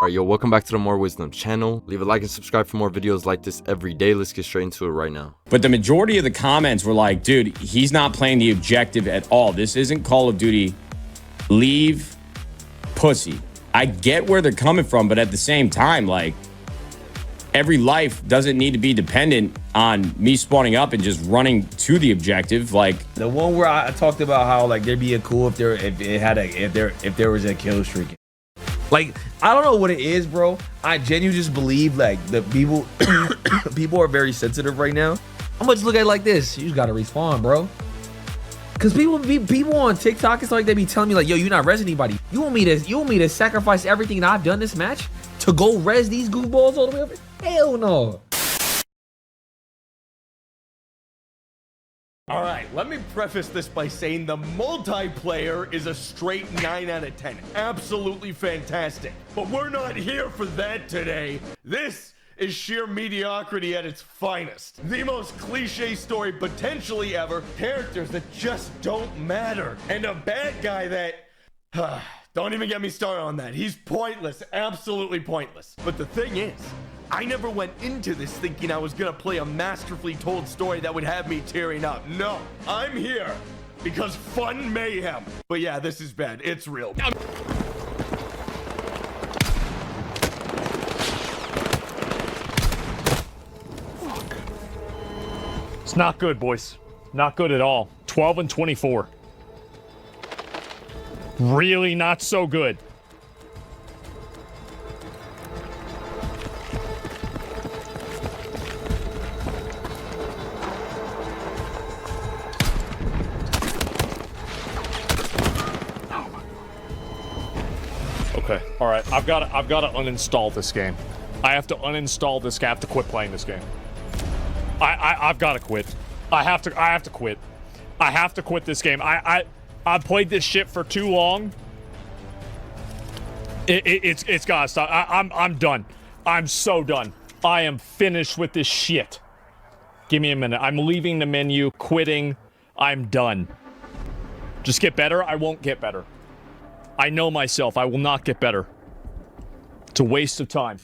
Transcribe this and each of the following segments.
Alright, yo, welcome back to the More Wisdom channel. Leave a like and subscribe for more videos like this every day. Let's get straight into it right now. But the majority of the comments were like, dude, he's not playing the objective at all. This isn't Call of Duty. Leave pussy. I get where they're coming from, but at the same time, like, every life doesn't need to be dependent on me spawning up and just running to the objective. Like the one where I talked about how like they'd be a cool if there was a kill streak. Like, I don't know what it is, bro. I genuinely just believe like the people people are very sensitive right now. I'm gonna just look at it like this. You just gotta respawn, bro. Cause people on TikTok, it's like they be telling me like, yo, you're not res anybody. You want me to sacrifice everything that I've done this match to go res these goofballs all the way up? Hell no. All right, let me preface this by saying the multiplayer is a straight 9 out of 10. Absolutely fantastic. But we're not here for that today. This is sheer mediocrity at its finest. The most cliche story potentially ever. Characters that just don't matter. And a bad guy that... don't even get me started on that. He's pointless. Absolutely pointless. But the thing is, I never went into this thinking I was gonna play a masterfully told story that would have me tearing up. No, I'm here because fun mayhem. But yeah, this is bad. It's real. Fuck. It's not good, boys. Not good at all. 12 and 24. Really not so good. Okay, all right. I've got to uninstall this game. I have to uninstall this game. I have to quit playing this game. I've got to quit. I have to quit. I have to quit this game. I've played this shit for too long. It's gotta stop. I'm done. I'm so done. I am finished with this shit. Give me a minute. I'm leaving the menu, quitting. I'm done. Just get better? I won't get better. I know myself. I will not get better. It's a waste of time.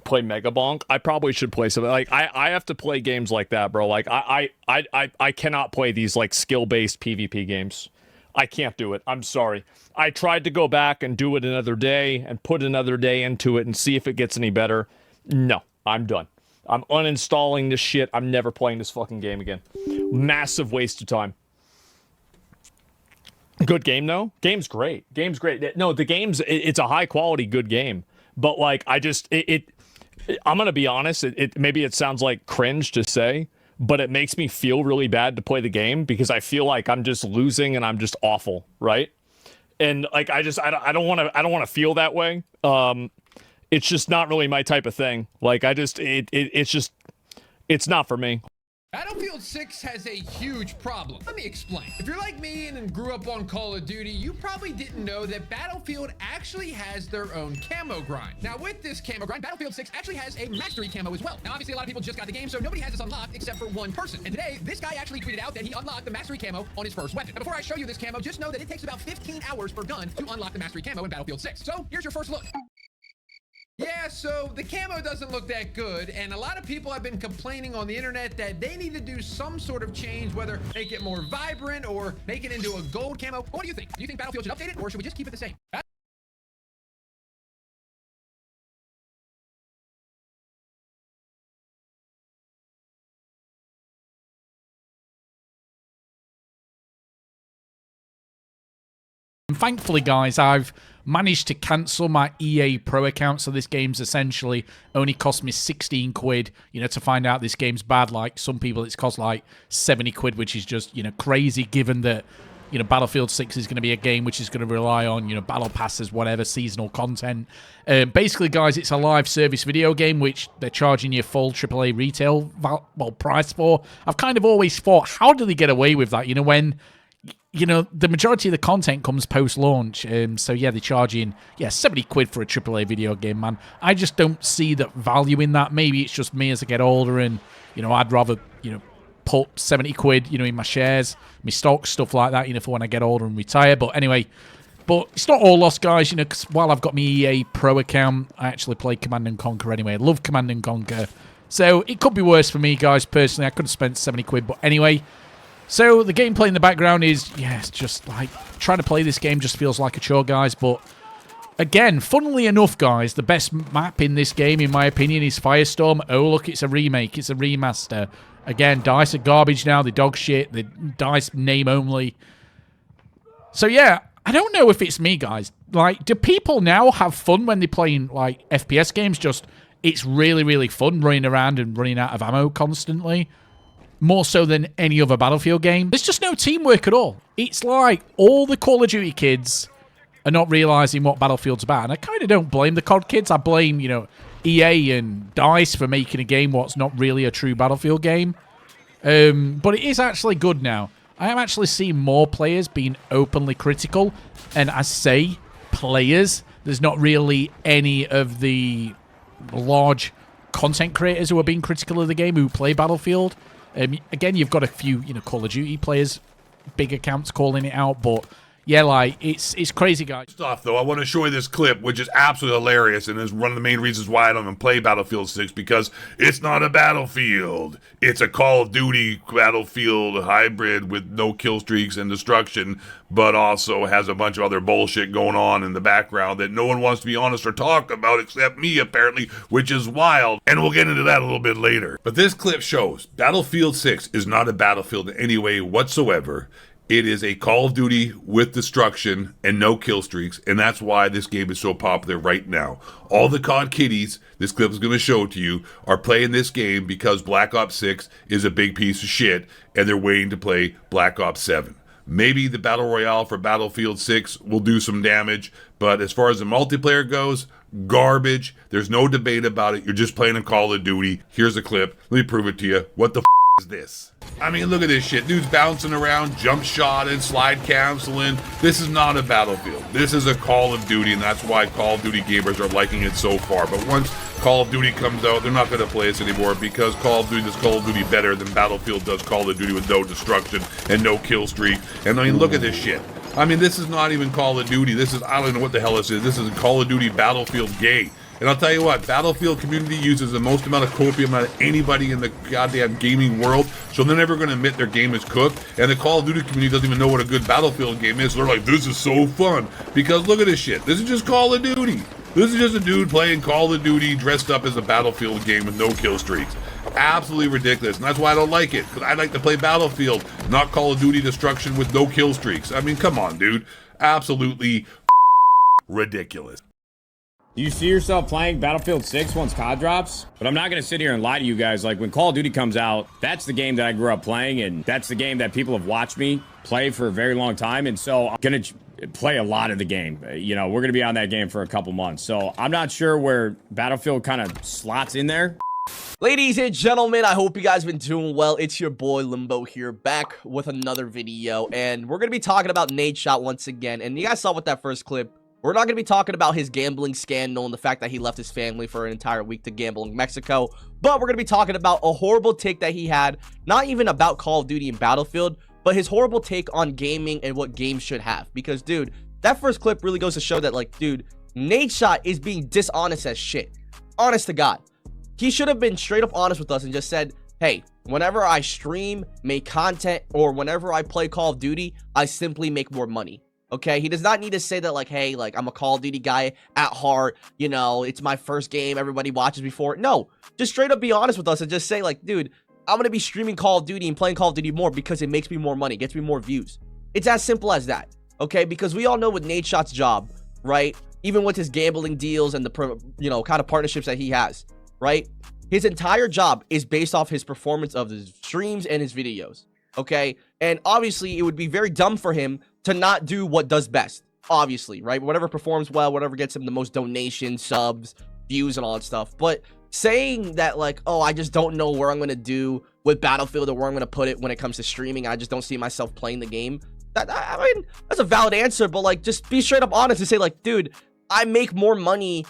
Play Mega Bonk? I probably should play something. Like, I have to play games like that, bro. Like, I cannot play these, like, skill-based PvP games. I can't do it. I'm sorry. I tried to go back and do it another day and put another day into it and see if it gets any better. No, I'm done. I'm uninstalling this shit. I'm never playing this fucking game again. Massive waste of time. Good game, though? Game's great. Game's great. No, the game's... It's a high-quality good game. But, like, I just... I'm gonna be honest, maybe it sounds like cringe to say, but it makes me feel really bad to play the game because I feel like I'm just losing and I'm just awful, right? And like I don't want to feel that way. It's just not really my type of thing. Like it's not for me. Battlefield 6 has a huge problem. Let me explain. If you're like me and grew up on Call of Duty, you probably didn't know that Battlefield actually has their own camo grind. Now with this camo grind, Battlefield 6 actually has a mastery camo as well. Now obviously a lot of people just got the game, so nobody has this unlocked except for one person. And today, this guy actually tweeted out that he unlocked the mastery camo on his first weapon. Now before I show you this camo, just know that it takes about 15 hours per gun to unlock the mastery camo in Battlefield 6. So here's your first look. Yeah, so the camo doesn't look that good, and a lot of people have been complaining on the internet that they need to do some sort of change, whether make it more vibrant or make it into a gold camo. What do you think? Do you think Battlefield should update it, or should we just keep it the same? Thankfully, guys, I've managed to cancel my EA Pro account, so this game's essentially only cost me 16 quid, you know, to find out this game's bad. Like, some people it's cost like 70 quid, which is just, you know, crazy given that, you know, Battlefield 6 is going to be a game which is going to rely on, you know, battle passes, whatever, seasonal content. Basically, guys, it's a live service video game, which they're charging you full AAA retail price for. I've kind of always thought, how do they get away with that? You know, when... You know, the majority of the content comes post-launch, so yeah, they're charging, 70 quid for a AAA video game, man. I just don't see the value in that. Maybe it's just me as I get older and, you know, I'd rather, you know, put 70 quid, you know, in my shares, my stocks, stuff like that, you know, for when I get older and retire. But anyway, But it's not all lost, guys, you know, because while I've got my EA Pro account, I actually play Command & Conquer anyway. I love Command & Conquer. So it could be worse for me, guys, personally. I could have spent 70 quid, but anyway. So the gameplay in the background is, yeah, it's just like trying to play this game just feels like a chore, guys. But again, funnily enough, guys, the best map in this game, in my opinion, is Firestorm. Oh, look, it's a remake. It's a remaster. Again, DICE are garbage now. They're dog shit. They're DICE name only. So, yeah, I don't know if it's me, guys. Like, do people now have fun when they're playing, like, FPS games? Just, it's really, really fun running around and running out of ammo constantly. More so than any other Battlefield game. There's just no teamwork at all. It's like all the Call of Duty kids are not realizing what Battlefield's about. And I kind of don't blame the COD kids. I blame, you know, EA and DICE for making a game what's not really a true Battlefield game. But it is actually good now. I am actually seeing more players being openly critical. And I say players, there's not really any of the large content creators who are being critical of the game who play Battlefield. Again, you've got a few, you know, Call of Duty players, big accounts calling it out, but yeah, like, it's crazy, guys. Stuff, though, I want to show you this clip, which is absolutely hilarious, and is one of the main reasons why I don't even play Battlefield 6, because it's not a Battlefield. It's a Call of Duty Battlefield hybrid with no kill streaks and destruction, but also has a bunch of other bullshit going on in the background that no one wants to be honest or talk about except me, apparently, which is wild, and we'll get into that a little bit later. But this clip shows Battlefield 6 is not a Battlefield in any way whatsoever. It is a Call of Duty with destruction and no kill streaks, and that's why this game is so popular right now. All the COD kiddies, this clip is going to show to you, are playing this game because Black Ops 6 is a big piece of shit, and they're waiting to play Black Ops 7. Maybe the Battle Royale for Battlefield 6 will do some damage, but as far as the multiplayer goes, garbage. There's no debate about it. You're just playing a Call of Duty. Here's a clip. Let me prove it to you. What the is this? I mean, look at this shit. Dude's bouncing around, jump shotting, slide canceling. This is not a Battlefield. This is a Call of Duty, and that's why Call of Duty gamers are liking it so far. But once Call of Duty comes out, they're not going to play this anymore because Call of Duty does Call of Duty better than Battlefield does Call of Duty with no destruction and no kill streak. And I mean, look at this shit. I mean, this is not even Call of Duty. This is, I don't know what the hell this is. This is Call of Duty Battlefield gay. And I'll tell you what, Battlefield community uses the most amount of copium out of anybody in the goddamn gaming world, so they're never going to admit their game is cooked. And the Call of Duty community doesn't even know what a good Battlefield game is. So they're like, this is so fun. Because look at this shit. This is just Call of Duty. This is just a dude playing Call of Duty dressed up as a Battlefield game with no kill streaks. Absolutely ridiculous. And that's why I don't like it. Because I like to play Battlefield, not Call of Duty destruction with no kill streaks. I mean, come on, dude. Absolutely ridiculous. Do you see yourself playing Battlefield 6 once COD drops? But I'm not going to sit here and lie to you guys. Like, when Call of Duty comes out, that's the game that I grew up playing, and that's the game that people have watched me play for a very long time. And so I'm going to play a lot of the game. You know, we're going to be on that game for a couple months. So I'm not sure where Battlefield kind of slots in there. Ladies and gentlemen, I hope you guys been doing well. It's your boy Limbo here, back with another video. And we're going to be talking about nadeshot once again. And you guys saw with that first clip, we're not going to be talking about his gambling scandal and the fact that he left his family for an entire week to gamble in Mexico. But we're going to be talking about a horrible take that he had, not even about Call of Duty and Battlefield, but his horrible take on gaming and what games should have. Because, dude, that first clip really goes to show that, like, dude, nadeshot is being dishonest as shit. Honest to God. He should have been straight up honest with us and just said, hey, whenever I stream, make content, or whenever I play Call of Duty, I simply make more money. Okay, he does not need to say that, like, hey, like, I'm a Call of Duty guy at heart, you know, it's my first game, everybody watches before. No, just straight up be honest with us and just say, like, dude, I'm going to be streaming Call of Duty and playing Call of Duty more because it makes me more money, gets me more views. It's as simple as that, okay? Because we all know with nadeshot's job, right? Even with his gambling deals and the, you know, kind of partnerships that he has, right? His entire job is based off his performance of his streams and his videos, okay? And obviously, it would be very dumb for him to not do what does best, obviously, right? Whatever performs well, whatever gets him the most donations, subs, views, and all that stuff. But saying that, like, oh, I just don't know where I'm going to do with Battlefield or where I'm going to put it when it comes to streaming, I just don't see myself playing the game. I mean, that's a valid answer, but, like, just be straight up honest and say, like, dude, I make more money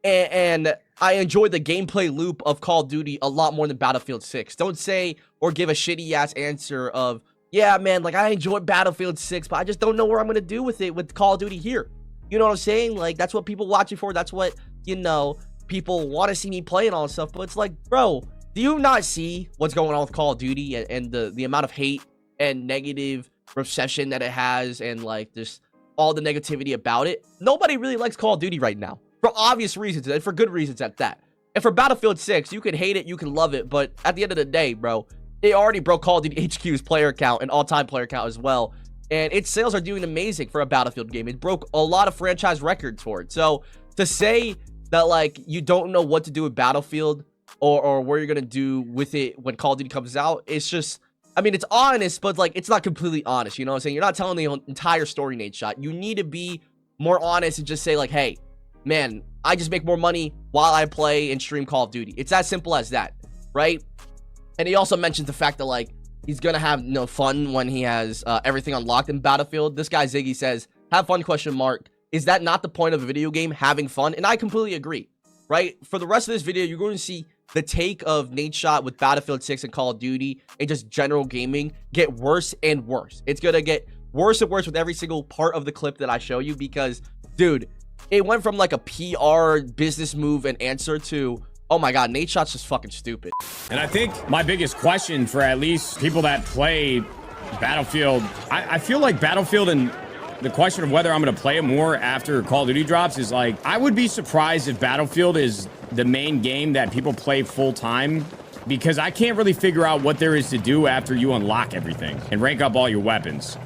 and I enjoy the gameplay loop of Call of Duty a lot more than Battlefield 6. Don't say or give a shitty-ass answer of, yeah, man, like I enjoy Battlefield 6, but I just don't know where I'm gonna do with it with Call of Duty here. You know what I'm saying? Like, that's what people watch it for. That's what, you know, people want to see me play and all that stuff. But it's like, bro, do you not see what's going on with Call of Duty and the amount of hate and negative reception that it has, and like just all the negativity about it? Nobody really likes Call of Duty right now for obvious reasons and for good reasons at that. And for Battlefield 6, you can hate it, you can love it, but at the end of the day, bro, it already broke Call of Duty HQ's player count and all-time player count as well. And its sales are doing amazing for a Battlefield game. It broke a lot of franchise records for it. So to say that, like, you don't know what to do with Battlefield or where you're going to do with it when Call of Duty comes out, it's just, I mean, it's honest, but, like, it's not completely honest. You know what I'm saying? You're not telling the entire story, nadeshot. You need to be more honest and just say, like, hey, man, I just make more money while I play and stream Call of Duty. It's as simple as that, right? And he also mentions the fact that, like, he's gonna have no fun when he has everything unlocked in Battlefield. This guy Ziggy says, have fun, question mark. Is that not the point of a video game, having fun? And I completely agree, right? For the rest of this video, you're going to see the take of nadeshot with Battlefield 6 and Call of Duty and just general gaming get worse and worse. It's gonna get worse and worse with every single part of the clip that I show you because, dude, it went from like a PR business move and answer to, oh my god, nadeshot's just fucking stupid. And I think my biggest question for at least people that play Battlefield, I feel like Battlefield and the question of whether I'm going to play it more after Call of Duty drops is like, I would be surprised if Battlefield is the main game that people play full time, because I can't really figure out what there is to do after you unlock everything and rank up all your weapons.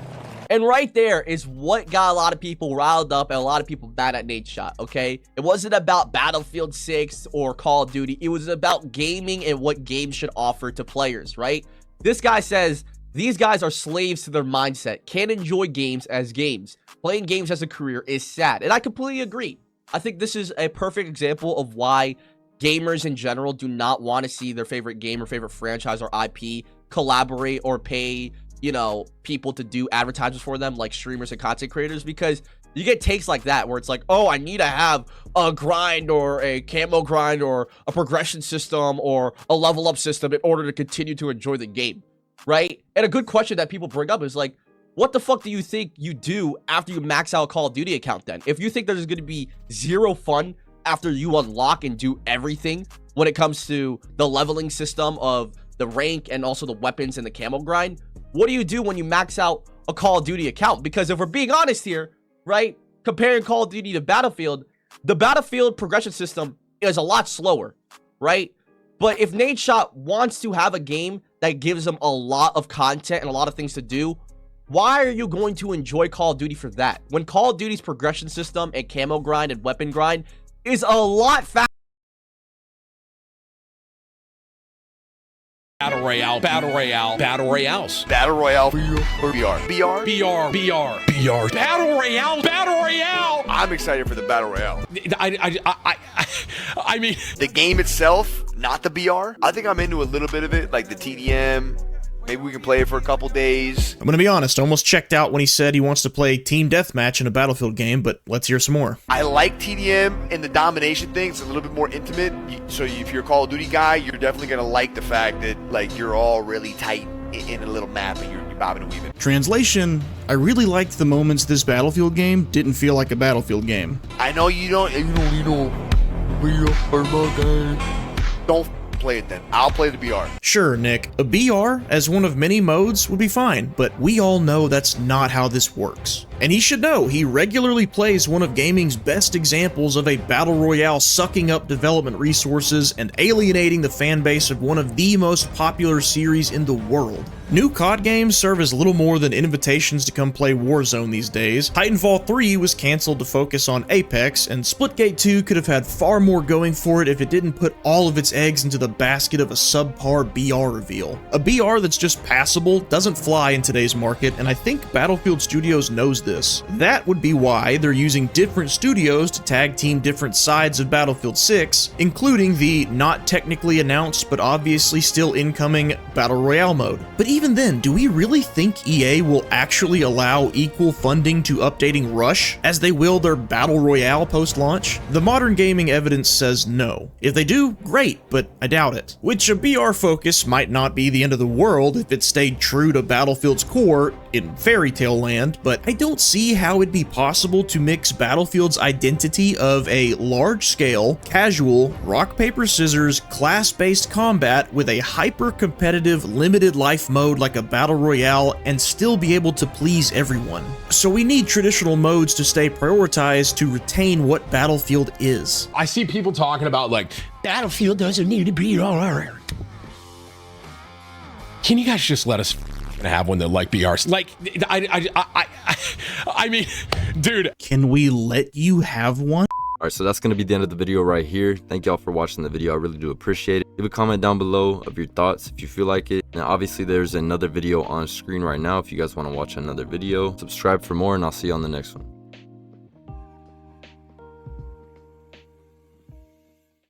And right there is what got a lot of people riled up and a lot of people mad at nadeshot, okay? It wasn't about Battlefield 6 or Call of Duty. It was about gaming and what games should offer to players, right? This guy says these guys are slaves to their mindset, can't enjoy games as games. Playing games as a career is sad. And I completely agree. I think this is a perfect example of why gamers in general do not want to see their favorite game or favorite franchise or IP collaborate or pay, you know, people to do advertisements for them, like streamers and content creators, because you get takes like that where it's like, oh, I need to have a grind or a camo grind or a progression system or a level up system in order to continue to enjoy the game, right? And a good question that people bring up is like, what the fuck do you think you do after you max out a Call of Duty account then? If you think there's going to be zero fun after you unlock and do everything when it comes to the leveling system of the rank and also the weapons and the camo grind, what do you do when you max out a Call of Duty account? Because if we're being honest here, right, comparing Call of Duty to Battlefield, the Battlefield progression system is a lot slower, right? But if nadeshot wants to have a game that gives them a lot of content and a lot of things to do, why are you going to enjoy Call of Duty for that? When Call of Duty's progression system and camo grind and weapon grind is a lot faster. Battle Royale, Battle Royale, Battle Royales. Battle Royale or BR? BR. Battle Royale, Battle Royale. I'm excited for the Battle Royale. I mean, the game itself, not the BR. I think I'm into a little bit of it, like the TDM. Maybe we can play it for a couple days. I'm gonna be honest, I almost checked out when he said he wants to play Team Deathmatch in a Battlefield game, but let's hear some more. I like TDM and the domination thing. It's a little bit more intimate. So if you're a Call of Duty guy, you're definitely gonna like the fact that like you're all really tight in a little map and you're bobbing and weaving. Translation, I really liked the moments this Battlefield game didn't feel like a Battlefield game. I know you don't play it then. I'll play the BR. Sure, Nick. A BR as one of many modes would be fine, but we all know that's not how this works. And he should know, he regularly plays one of gaming's best examples of a battle royale sucking up development resources and alienating the fan base of one of the most popular series in the world. New COD games serve as little more than invitations to come play Warzone these days. Titanfall 3 was cancelled to focus on Apex, and Splitgate 2 could have had far more going for it if it didn't put all of its eggs into the basket of a subpar BR reveal. A BR that's just passable doesn't fly in today's market, and I think Battlefield Studios knows this. That would be why they're using different studios to tag team different sides of Battlefield 6, including the not technically announced but obviously still incoming Battle Royale mode. But even then, do we really think EA will actually allow equal funding to updating Rush as they will their Battle Royale post-launch? The modern gaming evidence says no. If they do, great, but I doubt it. Which a BR focus might not be the end of the world if it stayed true to Battlefield's core in fairy tale land, but I don't see how it'd be possible to mix Battlefield's identity of a large-scale, casual, rock, paper, scissors, class-based combat with a hyper-competitive, limited life mode like a Battle Royale and still be able to please everyone. So we need traditional modes to stay prioritized to retain what Battlefield is. I see people talking about like, Battlefield doesn't need to be all. Can you guys just let us have one that like BRs? Like, I mean, dude. Can we let you have one? Alright, so that's going to be the end of the video right here. Thank y'all for watching the video. I really do appreciate it. Leave a comment down below of your thoughts if you feel like it. And obviously there's another video on screen right now if you guys want to watch another video. Subscribe for more and I'll see you on the next one.